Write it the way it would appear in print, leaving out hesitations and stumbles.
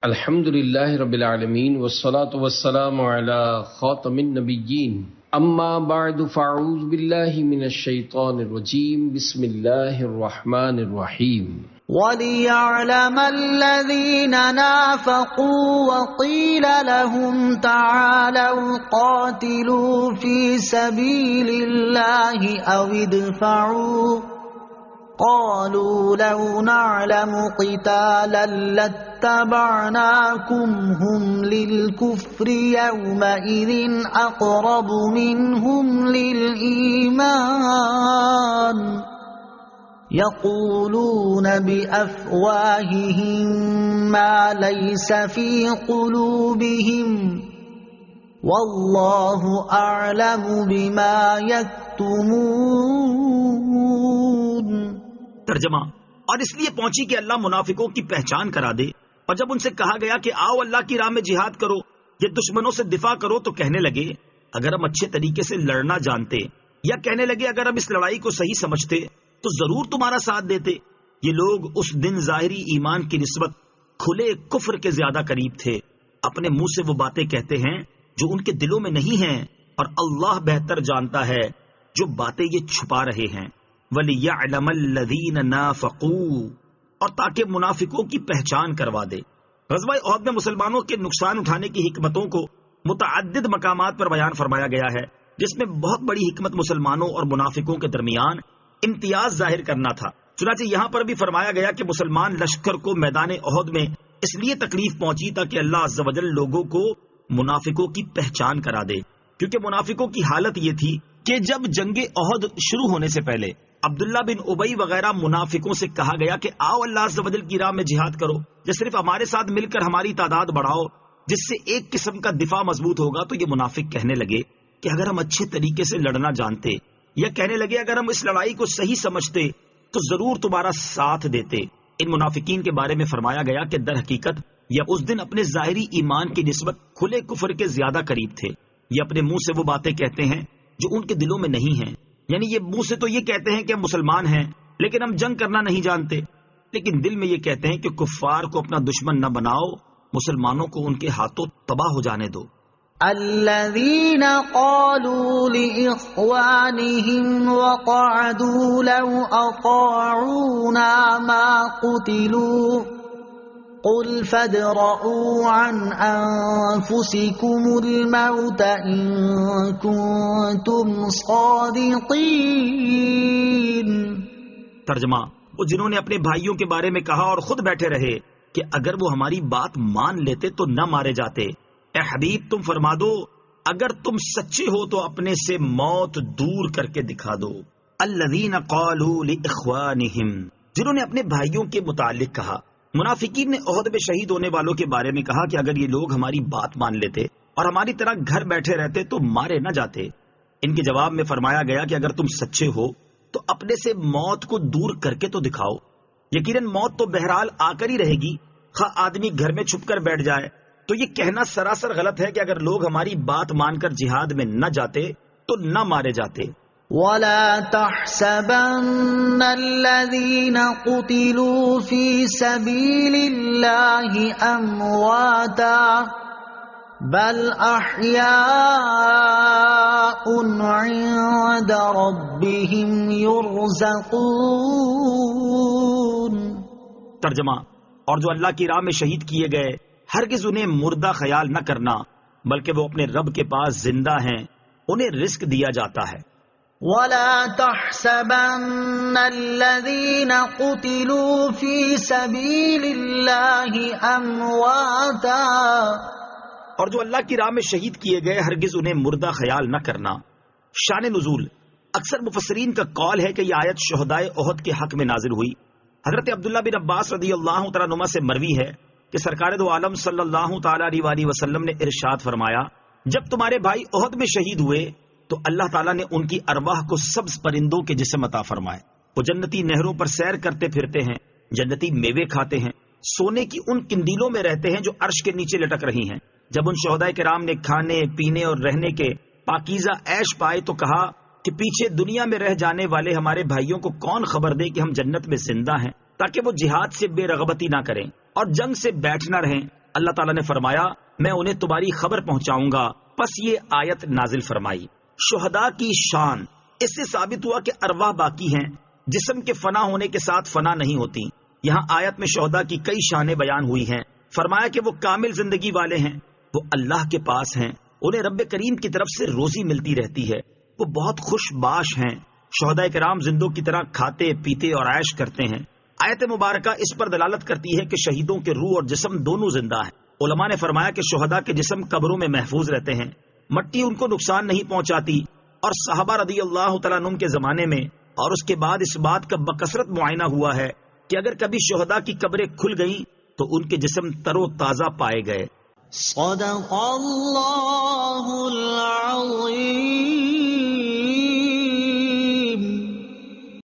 الحمد للہ رب العالمین والصلاة والسلام علی خاتم النبیین اما بعد فاعوذ باللہ من الشیطان الرجیم بسم اللہ الرحمن الرحیم وَلِيَعْلَمَ الَّذِينَ نَافَقُوا وَقِيلَ لَهُمْ تَعَالَوْا قَاتِلُوا فِي سَبِيلِ اللَّهِ أَوِ ادْفَعُوا قالوا لو نعلم قتالا لاتبعناكم هم للكفر يومئذ أقرب منهم للإيمان يقولون بأفواههم ما ليس في قلوبهم والله أعلم بما يكتمون۔ ترجمہ، اور اس لیے پہنچی کہ اللہ منافقوں کی پہچان کرا دے، اور جب ان سے کہا گیا کہ آؤ اللہ کی راہ میں جہاد کرو یا دشمنوں سے دفاع کرو تو کہنے لگے اگر ہم اچھے طریقے سے لڑنا جانتے، یا کہنے لگے اگر ہم اس لڑائی کو صحیح سمجھتے تو ضرور تمہارا ساتھ دیتے۔ یہ لوگ اس دن ظاہری ایمان کی نسبت کھلے کفر کے زیادہ قریب تھے، اپنے منہ سے وہ باتیں کہتے ہیں جو ان کے دلوں میں نہیں ہیں، اور اللہ بہتر جانتا ہے جو باتیں یہ چھپا رہے ہیں۔ وَلِيَعْلَمَ الَّذِينَ نَافَقُوا، اور تاکہ منافقوں کی پہچان کروا دے۔ غزوہ احد میں مسلمانوں کے نقصان اٹھانے کی حکمتوں کو متعدد مقامات پر بیان فرمایا گیا ہے، جس میں بہت بڑی حکمت مسلمانوں اور منافقوں کے درمیان امتیاز ظاہر کرنا تھا۔ چنانچہ یہاں پر بھی فرمایا گیا کہ مسلمان لشکر کو میدان احد میں اس لیے تکلیف پہنچی تاکہ اللہ عز و جل لوگوں کو منافقوں کی پہچان کرا دے، کیونکہ منافقوں کی حالت یہ تھی کہ جب جنگ احد شروع ہونے سے پہلے عبداللہ بن ابی وغیرہ منافقوں سے کہا گیا کہ آؤ اللہ عز و جل کی راہ میں جہاد کرو، یا صرف ہمارے ساتھ مل کر ہماری تعداد بڑھاؤ جس سے ایک قسم کا دفاع مضبوط ہوگا، تو یہ منافق کہنے لگے کہ اگر ہم اچھے طریقے سے لڑنا جانتے، یا کہنے لگے اگر ہم اس لڑائی کو صحیح سمجھتے تو ضرور تمہارا ساتھ دیتے۔ ان منافقین کے بارے میں فرمایا گیا کہ در حقیقت یہ اس دن اپنے ظاہری ایمان کی نسبت کھلے کفر کے زیادہ قریب تھے۔ یہ اپنے منہ سے وہ باتیں کہتے ہیں جو ان کے دلوں میں نہیں ہیں، یعنی یہ منہ سے تو یہ کہتے ہیں کہ ہم مسلمان ہیں لیکن ہم جنگ کرنا نہیں جانتے، لیکن دل میں یہ کہتے ہیں کہ کفار کو اپنا دشمن نہ بناؤ، مسلمانوں کو ان کے ہاتھوں تباہ ہو جانے دو۔ الذين قالوا لإخوانهم وقعدوا لو أطاعونا ما قتلوا قل فادرءوا عن أنفسكم الموت إن كنتم صادقين۔ ترجمہ، وہ جنہوں نے اپنے بھائیوں کے بارے میں کہا اور خود بیٹھے رہے کہ اگر وہ ہماری بات مان لیتے تو نہ مارے جاتے، اے حبیب تم فرما دو اگر تم سچے ہو تو اپنے سے موت دور کر کے دکھا دو۔ الذین قالوا لاخوانہم، جنہوں نے اپنے بھائیوں کے متعلق کہا۔ منافقین نے احد میں شہید ہونے والوں کے بارے میں کہا کہ اگر یہ لوگ ہماری بات مان لیتے اور ہماری طرح گھر بیٹھے رہتے تو مارے نہ جاتے۔ ان کے جواب میں فرمایا گیا کہ اگر تم سچے ہو تو اپنے سے موت کو دور کر کے تو دکھاؤ۔ یقیناً موت تو بہرحال آ کر ہی رہے گی، خواہ آدمی گھر میں چھپ کر بیٹھ جائے۔ تو یہ کہنا سراسر غلط ہے کہ اگر لوگ ہماری بات مان کر جہاد میں نہ جاتے تو نہ مارے جاتے۔ وَلَا تَحْسَبَنَّ الَّذِينَ قُتِلُوا فِي سَبِيلِ اللَّهِ أَمْوَاتًا بَلْ أَحْيَاءٌ عِندَ رَبِّهِمْ يُرْزَقُونَ۔ ترجمہ، اور جو اللہ کی راہ میں شہید کیے گئے ہرگز انہیں مردہ خیال نہ کرنا، بلکہ وہ اپنے رب کے پاس زندہ ہیں، انہیں رزق دیا جاتا ہے۔ وَلَا تَحْسَبَنَّ الَّذِينَ قُتِلُوا فِي سَبِيلِ اللَّهِ أَمْوَاتًا، اور جو اللہ کی راہ میں شہید کیے گئے ہرگز انہیں مردہ خیال نہ کرنا۔ شان نزول، اکثر مفسرین کا قول ہے کہ یہ آیت شہدائے احد کے حق میں نازل ہوئی۔ حضرت عبداللہ بن عباس رضی اللہ تعالیٰ عنہما سے مروی ہے کہ سرکار دو عالم صلی اللہ تعالیٰ علیہ وسلم نے ارشاد فرمایا، جب تمہارے بھائی احد میں شہید ہوئے تو اللہ تعالیٰ نے ان کی ارواح کو سبز پرندوں کے جسم عطا فرمائے، وہ جنتی نہروں پر سیر کرتے پھرتے ہیں، جنتی میوے کھاتے ہیں، سونے کی ان کندیلوں میں رہتے ہیں جو عرش کے نیچے لٹک رہی ہیں۔ جب ان شہداء کرام نے کھانے پینے اور رہنے کے پاکیزہ عیش پائے تو کہا کہ پیچھے دنیا میں رہ جانے والے ہمارے بھائیوں کو کون خبر دے کہ ہم جنت میں زندہ ہیں، تاکہ وہ جہاد سے بے رغبتی نہ کریں اور جنگ سے بیٹھ نہ رہیں اللہ تعالیٰ نے فرمایا میں انہیں تمہاری خبر پہنچاؤں گا. پس یہ آیت نازل فرمائی. شہداء کی شان، اس سے ثابت ہوا کہ ارواح باقی ہیں، جسم کے فنا ہونے کے ساتھ فنا نہیں ہوتی. یہاں آیت میں شہداء کی کئی شانیں بیان ہوئی ہیں. فرمایا کہ وہ کامل زندگی والے ہیں، وہ اللہ کے پاس ہیں، انہیں رب کریم کی طرف سے روزی ملتی رہتی ہے، وہ بہت خوش باش ہیں. شہداء کرام زندوں کی طرح کھاتے پیتے اور عیش کرتے ہیں. آیت مبارکہ اس پر دلالت کرتی ہے کہ شہیدوں کے روح اور جسم دونوں زندہ ہیں. علماء نے فرمایا کہ شہداء کے جسم قبروں میں محفوظ رہتے ہیں، مٹی ان کو نقصان نہیں پہنچاتی. اور صحابہ رضی اللہ تعالیٰ عنہم کے زمانے میں اور اس کے بعد اس بات کا بکثرت معائنہ ہوا ہے کہ اگر کبھی شہداء کی قبریں کھل گئیں تو ان کے جسم تر و تازہ پائے گئے. صدق اللہ العظیم.